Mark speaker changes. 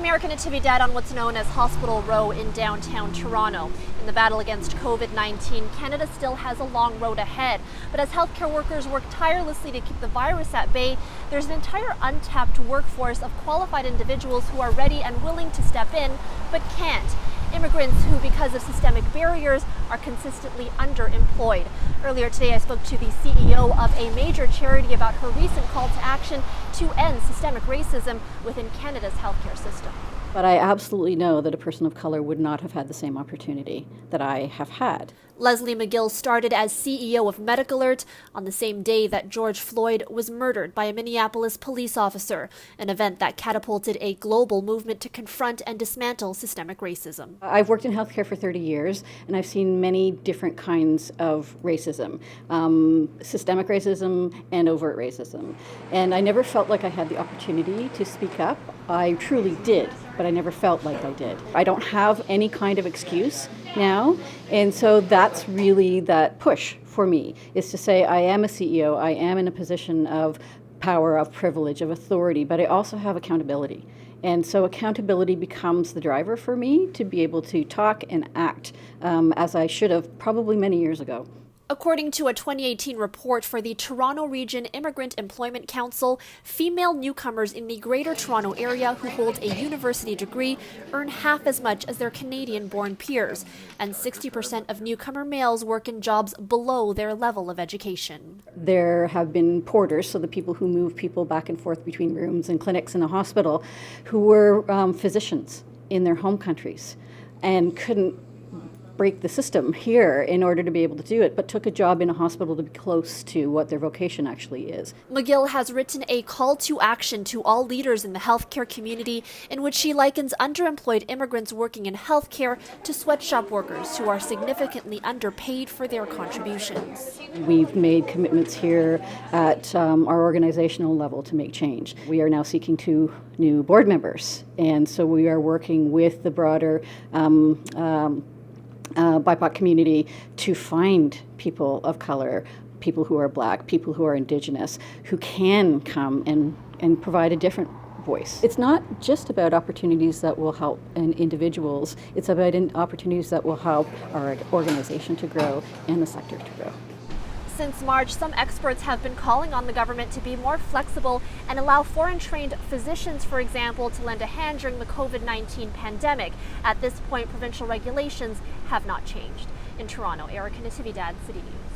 Speaker 1: Erica Natividad on what's known as Hospital Row in downtown Toronto. In the battle against COVID-19, Canada still has a long road ahead. But as healthcare workers work tirelessly to keep the virus at bay, there's an entire untapped workforce of qualified individuals who are ready and willing to step in, but can't. Immigrants who, because of systemic barriers, are consistently underemployed. Earlier today, I spoke to the CEO of a major charity about her recent call to action to end systemic racism within Canada's healthcare system.
Speaker 2: But I absolutely know that a person of color would not have had the same opportunity that I have had.
Speaker 1: Leslie McGill started as CEO of MedicAlert on the same day that George Floyd was murdered by a Minneapolis police officer, an event that catapulted a global movement to confront and dismantle systemic racism.
Speaker 2: I've worked in healthcare for 30 years, and I've seen many different kinds of racism, systemic racism and overt racism. And I never felt like I had the opportunity to speak up. I truly did, but I never felt like I did. I don't have any kind of excuse now, and so that's really that push for me, is to say I am a CEO, I am in a position of power, of privilege, of authority, but I also have accountability. And so accountability becomes the driver for me to be able to talk and act as I should have probably many years ago.
Speaker 1: According to a 2018 report for the Toronto Region Immigrant Employment Council, female newcomers in the Greater Toronto Area who hold a university degree earn half as much as their Canadian-born peers, and 60% of newcomer males work in jobs below their level of education.
Speaker 2: There have been porters, so the people who move people back and forth between rooms and clinics in a hospital, who were physicians in their home countries and couldn't break the system here in order to be able to do it, but took a job in a hospital to be close to what their vocation actually is.
Speaker 1: McGill has written a call to action to all leaders in the healthcare community in which she likens underemployed immigrants working in healthcare to sweatshop workers who are significantly underpaid for their contributions.
Speaker 2: We've made commitments here at our organizational level to make change. We are now seeking 2 new board members, and so we are working with the broader BIPOC community to find people of color, people who are Black, people who are Indigenous, who can come and provide a different voice. It's not just about opportunities that will help individuals, it's about opportunities that will help our organization to grow and the sector to grow.
Speaker 1: Since March, some experts have been calling on the government to be more flexible and allow foreign-trained physicians, for example, to lend a hand during the COVID-19 pandemic. At this point, provincial regulations have not changed. In Toronto, Erica Natividad, City News.